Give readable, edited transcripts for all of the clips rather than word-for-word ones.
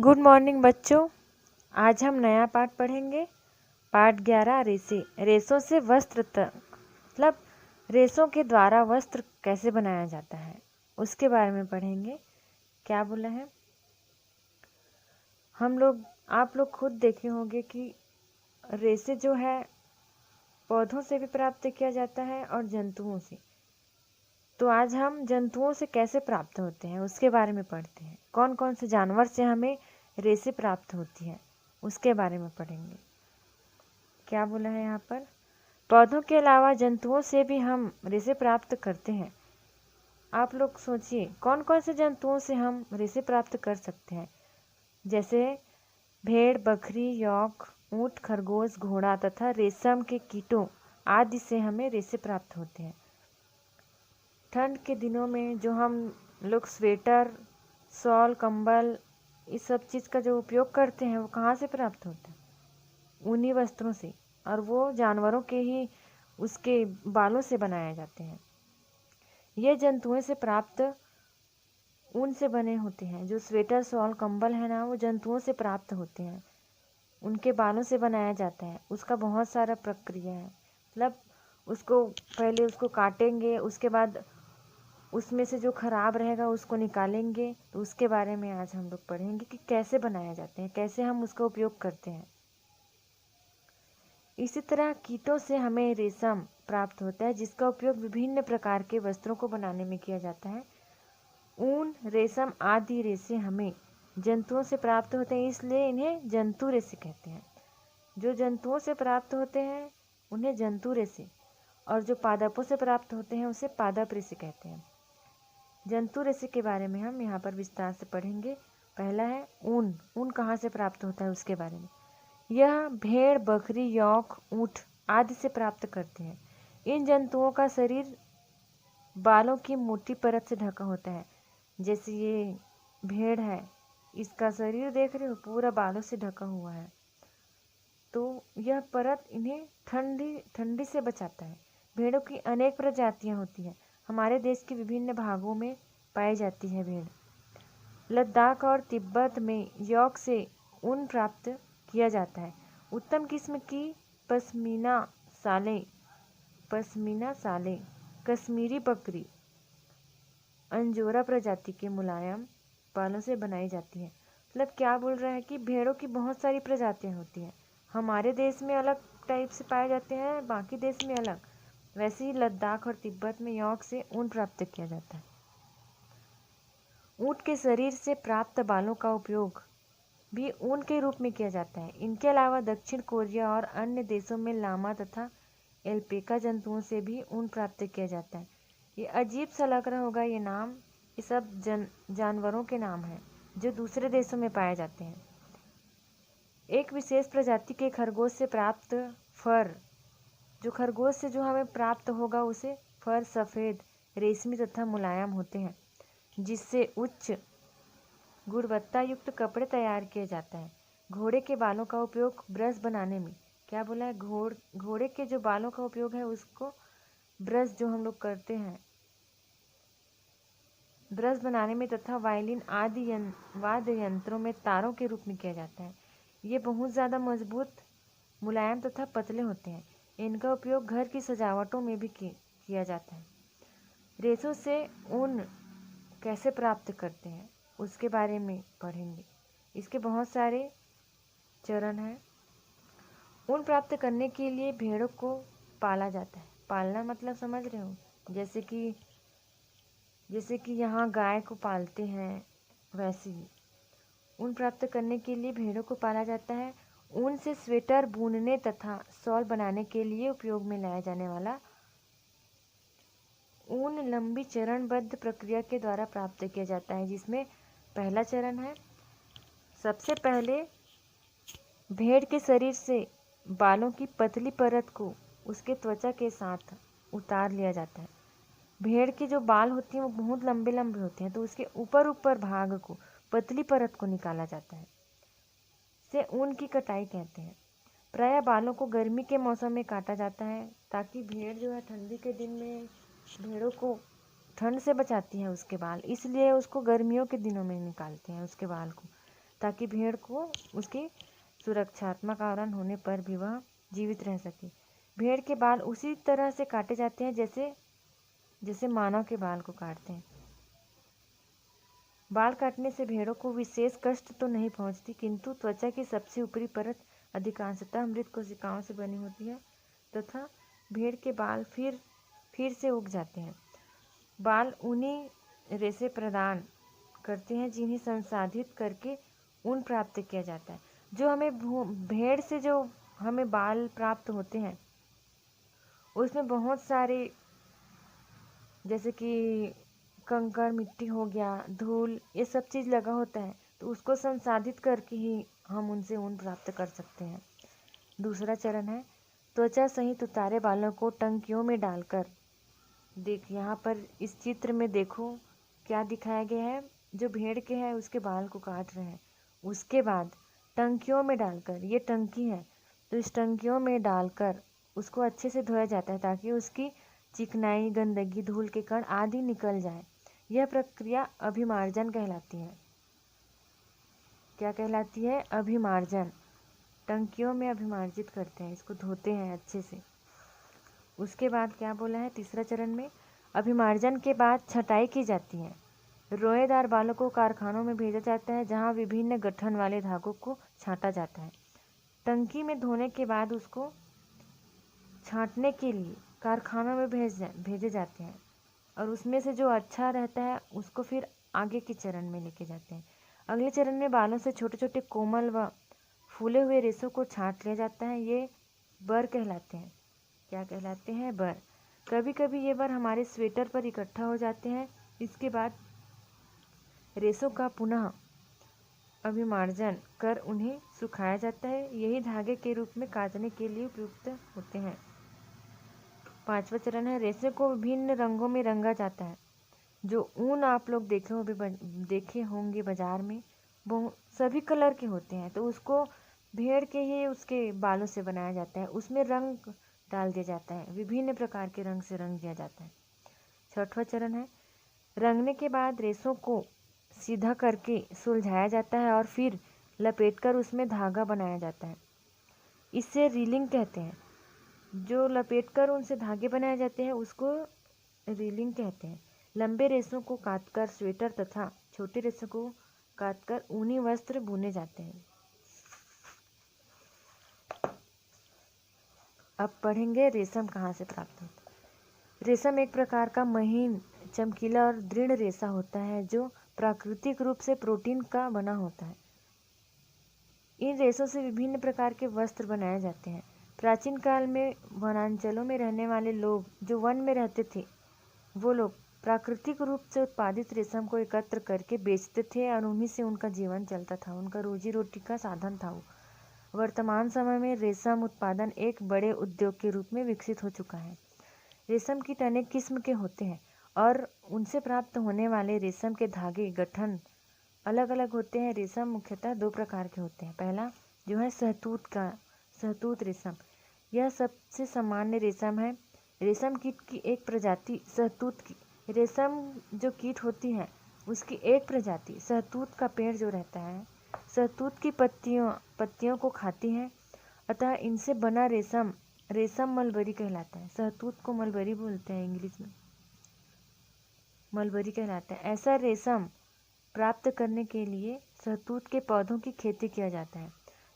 Good morning बच्चों। आज हम नया पाठ पढ़ेंगे। पाठ 11 रेसों से वस्त्र तक, मतलब रेसों के द्वारा वस्त्र कैसे बनाया जाता है उसके बारे में पढ़ेंगे। क्या बोला है? आप लोग खुद देखे होंगे कि रेसे जो है पौधों से भी प्राप्त किया जाता है और जंतुओं से। तो आज हम जंतुओं से कैसे प्राप्त होते हैं उसके बारे में पढ़ते हैं। कौन कौन से जानवर से हमें रेसे प्राप्त होती है उसके बारे में पढ़ेंगे। क्या बोला है यहाँ पर? पौधों के अलावा जंतुओं से भी हम रेसे प्राप्त करते हैं। आप लोग सोचिए कौन कौन से जंतुओं से हम रेसे प्राप्त कर सकते हैं। जैसे भेड़, बकरी, यौक, ऊँट, खरगोश, घोड़ा तथा रेशम के कीटों आदि से हमें रेसे प्राप्त होते हैं। ठंड के दिनों में जो हम लोग स्वेटर, शॉल, कंबल इस सब चीज़ का जो उपयोग करते हैं वो कहाँ से प्राप्त होता है? ऊनी वस्त्रों से, और वो जानवरों के ही उसके बालों से बनाए जाते हैं। ये जंतुओं से प्राप्त ऊन से बने होते हैं। जो स्वेटर, शॉल, कंबल है ना, वो जंतुओं से प्राप्त होते हैं, उनके बालों से बनाया जाता है। उसका बहुत सारा प्रक्रिया है, मतलब उसको पहले उसको काटेंगे, उसके बाद उसमें से जो खराब रहेगा उसको निकालेंगे। तो उसके बारे में आज हम लोग पढ़ेंगे कि कैसे बनाए जाते हैं, कैसे हम उसका उपयोग करते हैं। इसी तरह कीटों से हमें रेशम प्राप्त होता है, जिसका उपयोग विभिन्न प्रकार के वस्त्रों को बनाने में किया जाता है। ऊन, रेशम आदि रेशे हमें जंतुओं से प्राप्त होते हैं, इसलिए इन्हें जंतु रेशे कहते हैं। जो जंतुओं से प्राप्त होते हैं उन्हें जंतु रेशे, और जो पादपों से प्राप्त होते हैं उसे पादप रेशे कहते हैं। जंतु रेशे के बारे में हम यहाँ पर विस्तार से पढ़ेंगे। पहला है ऊन। ऊन कहाँ से प्राप्त होता है उसके बारे में। यह भेड़, बकरी, यौक, ऊँट आदि से प्राप्त करते हैं। इन जंतुओं का शरीर बालों की मोटी परत से ढका होता है। जैसे ये भेड़ है, इसका शरीर देख रहे हो, पूरा बालों से ढका हुआ है। तो यह परत इन्हें ठंडी से बचाता है। भेड़ों की अनेक प्रजातियां होती हैं। हमारे देश के विभिन्न भागों में पाई जाती है भेड़। लद्दाख और तिब्बत में यौक से ऊन प्राप्त किया जाता है। उत्तम किस्म की पश्मीना सालें, कश्मीरी बकरी, अंजोरा प्रजाति के मुलायम बालों से बनाई जाती है। मतलब क्या बोल रहा है कि भेड़ों की बहुत सारी प्रजातियां होती हैं। हमारे देश में अलग टाइप से पाए जाते हैं, बाकी देश में अलग। वैसे ही लद्दाख और तिब्बत में यौक से ऊन प्राप्त किया जाता है। ऊँट के शरीर से प्राप्त बालों का उपयोग भी ऊन के रूप में किया जाता है। इनके अलावा दक्षिण कोरिया और अन्य देशों में लामा तथा एल्पेका जंतुओं से भी ऊन प्राप्त किया जाता है। ये अजीब सा लग रहा होगा ये नाम। ये सब जानवरों के नाम हैं जो दूसरे देशों में पाए जाते हैं। एक विशेष प्रजाति के खरगोश से प्राप्त फर, जो खरगोश से जो हमें प्राप्त होगा उसे फर सफ़ेद, रेशमी तथा मुलायम होते हैं, जिससे उच्च गुणवत्ता युक्त कपड़े तैयार किया जाता है। घोड़े के बालों का उपयोग ब्रश बनाने में, क्या बोला है, घोड़े के जो बालों का उपयोग है उसको ब्रश जो हम लोग करते हैं ब्रश बनाने में तथा वायलिन आदि वाद्य यंत्रों में तारों के रूप में किया जाता है। ये बहुत ज़्यादा मजबूत, मुलायम तथा पतले होते हैं। इनका उपयोग घर की सजावटों में भी किया जाता है। रेशों से ऊन कैसे प्राप्त करते हैं उसके बारे में पढ़ेंगे। इसके बहुत सारे चरण हैं। ऊन प्राप्त करने के लिए भेड़ों को पाला जाता है। पालना मतलब समझ रहे हो, जैसे कि यहाँ गाय को पालते हैं, वैसे ही ऊन प्राप्त करने के लिए भेड़ों को पाला जाता है। ऊन से स्वेटर बुनने तथा शॉल बनाने के लिए उपयोग में लाया जाने वाला ऊन लंबी चरणबद्ध प्रक्रिया के द्वारा प्राप्त किया जाता है, जिसमें पहला चरण है, सबसे पहले भेड़ के शरीर से बालों की पतली परत को उसके त्वचा के साथ उतार लिया जाता है। भेड़ के जो बाल होते हैं वो बहुत लंबे लंबे होते हैं, तो उसके ऊपर भाग को, पतली परत को निकाला जाता है। इसे ऊन की कटाई कहते हैं। प्रायः बालों को गर्मी के मौसम में काटा जाता है, ताकि भेड़ जो है ठंडी के दिन में भेड़ों को ठंड से बचाती है उसके बाल, इसलिए उसको गर्मियों के दिनों में निकालते हैं उसके बाल को, ताकि भेड़ को उसके सुरक्षात्मक आवरण होने पर भी वह जीवित रह सके। भेड़ के बाल उसी तरह से काटे जाते हैं जैसे मानव के बाल को काटते हैं। बाल काटने से भेड़ों को विशेष कष्ट तो नहीं पहुंचती, किंतु त्वचा की सबसे ऊपरी परत अधिकांशतः मृत कोशिकाओं से बनी होती है तथा भेड़ के बाल फिर से उग जाते हैं। बाल ऊनी रेशे प्रदान करते हैं जिन्हें संसाधित करके ऊन प्राप्त किया जाता है। जो हमें भेड़ से जो हमें बाल प्राप्त होते हैं उसमें बहुत सारे, जैसे कि कंकड़ मिट्टी हो गया, धूल, ये सब चीज़ लगा होता है, तो उसको संसाधित करके ही हम उनसे ऊन प्राप्त कर सकते हैं। दूसरा चरण है त्वचा सहित उतारे बालों को टंकियों में डालकर। देख यहाँ पर इस चित्र में देखो क्या दिखाया गया है। जो भेड़ के है उसके बाल को काट रहे हैं, उसके बाद टंकियों में डालकर, ये टंकी है तो इस टंकियों में डालकर उसको अच्छे से धोया जाता है ताकि उसकी चिकनाई, गंदगी, धूल के कण आदि निकल जाए। यह प्रक्रिया अभिमार्जन कहलाती है। क्या कहलाती है? अभिमार्जन। टंकियों में अभिमार्जित करते हैं, इसको धोते हैं अच्छे से। उसके बाद क्या बोला है तीसरा चरण में, अभिमार्जन के बाद छटाई की जाती है। रोएदार बालों को कारखानों में भेजा जाता है जहां विभिन्न गठन वाले धागों को छांटा जाता है। टंकी में धोने के बाद उसको छांटने के लिए कारखानों में भेजे जाते हैं और उसमें से जो अच्छा रहता है उसको फिर आगे के चरण में लेके जाते हैं। अगले चरण में बालों से छोटे छोटे कोमल व फूले हुए रेशों को छांट लिया जाता है। ये बर कहलाते हैं। क्या कहलाते हैं? बर। कभी कभी ये बर हमारे स्वेटर पर इकट्ठा हो जाते हैं। इसके बाद रेशों का पुनः अभिमार्जन कर उन्हें सुखाया जाता है। यही धागे के रूप में काटने के लिए उपयुक्त होते हैं। पांचवा चरण है रेशे को विभिन्न रंगों में रंगा जाता है। जो ऊन आप लोग देखे होंगे बाजार में, वो सभी कलर के होते हैं, तो उसको भेड़ के ही उसके बालों से बनाया जाता है। उसमें रंग डाल दिया जाता है, विभिन्न प्रकार के रंग से रंग दिया जाता है। छठवां चरण है रंगने के बाद रेशों को सीधा करके सुलझाया जाता है और फिर लपेटकर उसमें धागा बनाया जाता है। इससे रीलिंग कहते हैं। जो लपेटकर उनसे धागे बनाए जाते हैं उसको रीलिंग कहते हैं। लंबे रेशों को काटकर स्वेटर तथा छोटे रेशों को काटकर ऊनी वस्त्र बुने जाते हैं। अब पढ़ेंगे रेशम कहाँ से प्राप्त होता है। रेशम एक प्रकार का महीन, चमकीला और दृढ़ रेशा होता है जो प्राकृतिक रूप से प्रोटीन का बना होता है। इन रेशों से विभिन्न प्रकार के वस्त्र बनाए जाते हैं। प्राचीन काल में वनांचलों में रहने वाले लोग जो वन में रहते थे, वो लोग प्राकृतिक रूप से उत्पादित रेशम को एकत्र करके बेचते थे और उन्हीं से उनका जीवन चलता था, उनका रोजी रोटी का साधन था वो। वर्तमान समय में रेशम उत्पादन एक बड़े उद्योग के रूप में विकसित हो चुका है। रेशम कीट अनेक किस्म के होते हैं और उनसे प्राप्त होने वाले रेशम के धागे गठन अलग अलग होते हैं। रेशम मुख्यतः दो प्रकार के होते हैं। पहला जो है सहतूत रेशम। यह सबसे सामान्य रेशम है। रेशम कीट की एक प्रजाति सहतूत की रेशम जो कीट होती है उसकी एक प्रजाति सहतूत का पेड़ जो रहता है, सहतूत की पत्तियों को खाती है, अतः इनसे बना रेशम मलबरी कहलाता है। सहतूत को मलबरी बोलते हैं, इंग्लिश में मलबरी कहलाता है। ऐसा रेशम प्राप्त करने के लिए सहतूत के पौधों की खेती किया जाता है।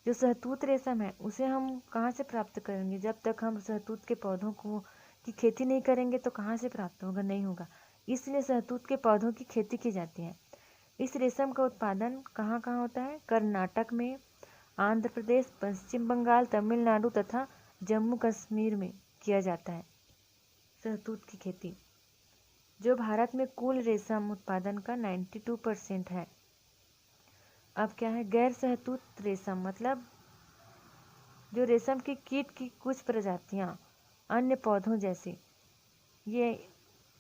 जो सहतूत रेशम है उसे हम कहाँ से प्राप्त करेंगे? जब तक हम सहतूत के पौधों की खेती नहीं करेंगे तो कहाँ से प्राप्त होगा? नहीं होगा। इसलिए सहतूत के पौधों की खेती की जाती है। इस रेशम का उत्पादन कहाँ कहाँ होता है? कर्नाटक में, आंध्र प्रदेश, पश्चिम बंगाल, तमिलनाडु तथा जम्मू कश्मीर में किया जाता है सहतूत की खेती, जो भारत में कुल रेशम उत्पादन का 92% है। अब क्या है? गैर सहतूत रेशम, मतलब जो रेशम की कीट की कुछ प्रजातियां अन्य पौधों जैसे। ये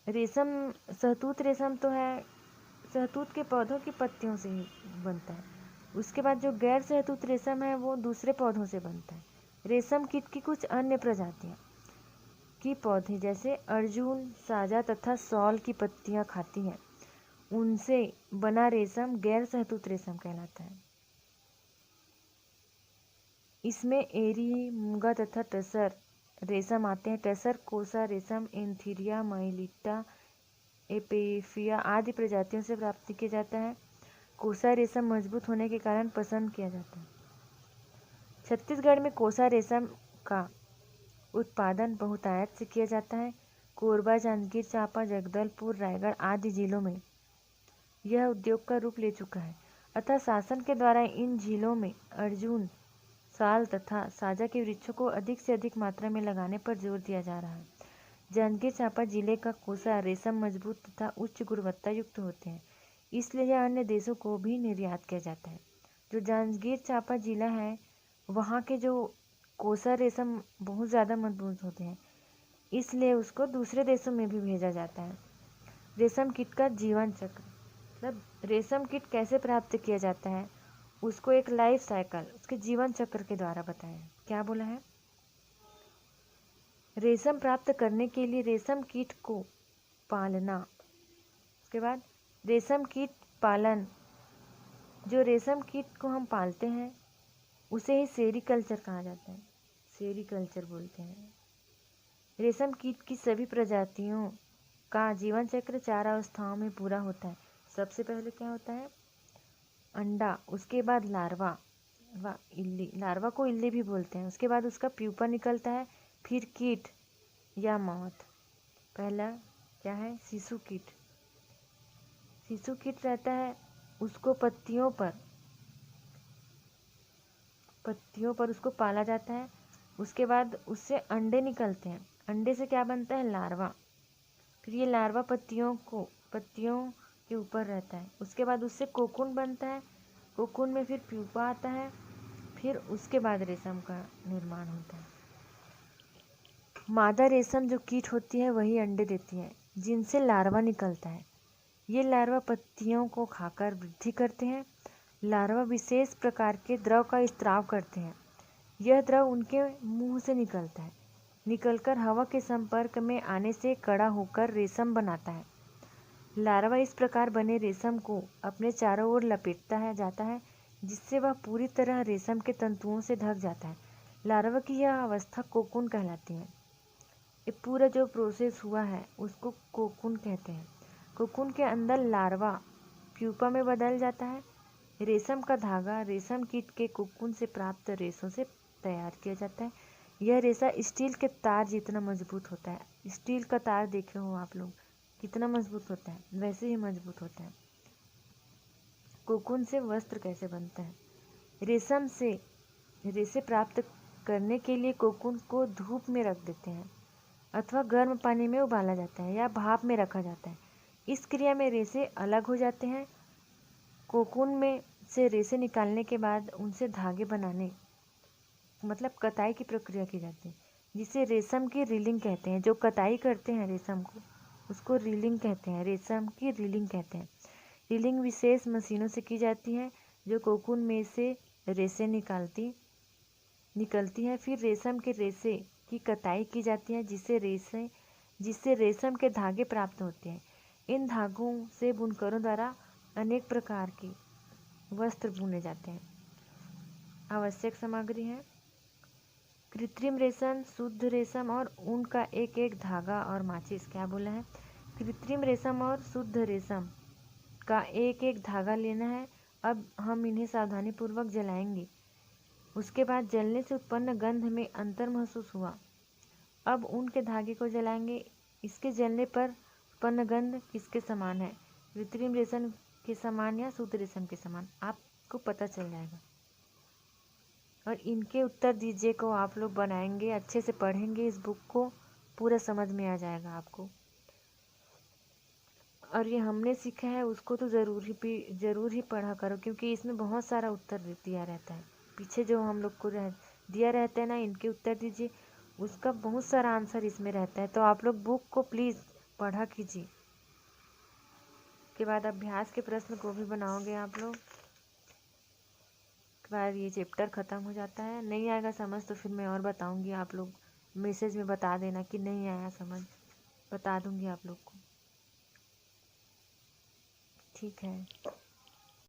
रेशम, सहतूत रेशम तो है, सहतूत के पौधों की पत्तियों से ही बनता है। उसके बाद जो गैर सहतूत रेशम है वो दूसरे पौधों से बनता है। रेशम कीट की कुछ अन्य प्रजातियां की पौधे जैसे अर्जुन, साजा तथा सौल की पत्तियां खाती हैं, उनसे बना रेशम गैर सहतूत रेशम कहलाता है। इसमें एरी, मूंगा तथा टसर रेशम आते हैं। टसर कोसा रेशम एंथीरिया, माइलिट्टा, एपेफिया आदि प्रजातियों से प्राप्त किया जाता है। कोसा रेशम मजबूत होने के कारण पसंद किया जाता है। छत्तीसगढ़ में कोसा रेशम का उत्पादन बहुतायत से किया जाता है। कोरबा, जांजगीर चांपा, जगदलपुर, रायगढ़ आदि जिलों में यह उद्योग का रूप ले चुका है। अतः शासन के द्वारा इन जिलों में अर्जुन, साल तथा साजा के वृक्षों को अधिक से अधिक मात्रा में लगाने पर जोर दिया जा रहा है। जांजगीर चांपा जिले का कोसा रेशम मजबूत तथा उच्च गुणवत्ता युक्त होते हैं, इसलिए यह अन्य देशों को भी निर्यात किया जाता है। जो जांजगीर चांपा जिला है वहाँ के जो कोसा रेशम बहुत ज़्यादा मजबूत होते हैं, इसलिए उसको दूसरे देशों में भी भेजा जाता है। रेशम कीट का जीवन चक्र, मतलब रेशम कीट कैसे प्राप्त किया जाता है, उसको एक लाइफ साइकिल, उसके जीवन चक्र के द्वारा बताया। क्या बोला है? रेशम प्राप्त करने के लिए रेशम कीट को पालना। उसके बाद रेशम कीट पालन, जो रेशम कीट को हम पालते हैं उसे ही सेरीकल्चर कहा जाता है। सेरीकल्चर बोलते हैं। रेशम कीट की सभी प्रजातियों का जीवन चक्र 4 अवस्थाओं में पूरा होता है। सबसे पहले क्या होता है? अंडा, उसके बाद लार्वा व इल्ली, लार्वा को इल्ली भी बोलते हैं। उसके बाद उसका प्यूपा निकलता है, फिर कीट या मौत। पहला क्या है? शिशु कीट। शिशु कीट रहता है, उसको पत्तियों पर उसको पाला जाता है। उसके बाद उससे अंडे निकलते हैं। अंडे से क्या बनता है? लार्वा। फिर ये लार्वा पत्तियों के ऊपर रहता है। उसके बाद उससे कोकून बनता है। कोकून में फिर प्यूपा आता है। फिर उसके बाद रेशम का निर्माण होता है। मादा रेशम जो कीट होती है वही अंडे देती है, जिनसे लार्वा निकलता है। ये लार्वा पत्तियों को खाकर वृद्धि करते हैं। लार्वा विशेष प्रकार के द्रव का स्त्राव करते हैं। यह द्रव उनके मुंह से निकलता है, निकलकर हवा के संपर्क में आने से कड़ा होकर रेशम बनाता है। लार्वा इस प्रकार बने रेशम को अपने चारों ओर लपेटता जाता है, जिससे वह पूरी तरह रेशम के तंतुओं से ढक जाता है। लार्वा की यह अवस्था कोकून कहलाती है। ये पूरा जो प्रोसेस हुआ है उसको कोकून कहते हैं। कोकून के अंदर लार्वा प्यूपा में बदल जाता है। रेशम का धागा रेशम कीट के कोकून से प्राप्त रेशों से तैयार किया जाता है। यह रेशा स्टील के तार जितना मजबूत होता है। स्टील का तार देखे हो आप लोग, कितना मजबूत होता है, वैसे ही मजबूत होता है। कोकून से वस्त्र कैसे बनता है? रेशम से रेशे प्राप्त करने के लिए कोकून को धूप में रख देते हैं अथवा गर्म पानी में उबाला जाता है या भाप में रखा जाता है। इस क्रिया में रेशे अलग हो जाते हैं। कोकून में से रेशे निकालने के बाद उनसे धागे बनाने, मतलब कताई की प्रक्रिया की जाती है, जिसे रेशम की रीलिंग कहते हैं। जो कताई करते हैं रेशम को, उसको रीलिंग कहते हैं। रेशम की रीलिंग कहते हैं। रीलिंग विशेष मशीनों से की जाती है जो कोकून में से रेशे निकलती है। फिर रेशम के रेशे की कताई की जाती है, जिससे रेशम के धागे प्राप्त होते हैं। इन धागों से बुनकरों द्वारा अनेक प्रकार के वस्त्र बुने जाते हैं। आवश्यक सामग्री है कृत्रिम रेशम, शुद्ध रेशम और ऊन का एक एक धागा और माचिस। क्या बोला है? कृत्रिम रेशम और शुद्ध रेशम का एक एक धागा लेना है। अब हम इन्हें सावधानी पूर्वक जलाएंगे। उसके बाद जलने से उत्पन्न गंध में अंतर महसूस हुआ। अब ऊन के धागे को जलाएंगे। इसके जलने पर उत्पन्न गंध किसके समान है? कृत्रिम रेशम के समान या शुद्ध रेशम के समान? आपको पता चल जाएगा। और इनके उत्तर दीजिए को आप लोग बनाएंगे, अच्छे से पढ़ेंगे, इस बुक को पूरा समझ में आ जाएगा आपको। और ये हमने सीखा है उसको तो ज़रूर ही पढ़ा करो, क्योंकि इसमें बहुत सारा उत्तर दिया रहता है। पीछे जो हम लोग को दिया रहता है ना, इनके उत्तर दीजिए, उसका बहुत सारा आंसर इसमें रहता है। तो आप लोग बुक को प्लीज़ पढ़ा कीजिए। के बाद अभ्यास के प्रश्न को भी बनाओगे आप लोग। के बाद ये चैप्टर ख़त्म हो जाता है। नहीं आएगा समझ तो फिर मैं और बताऊंगी। आप लोग मैसेज में बता देना कि नहीं आया समझ, बता दूंगी आप लोग को। ठीक है।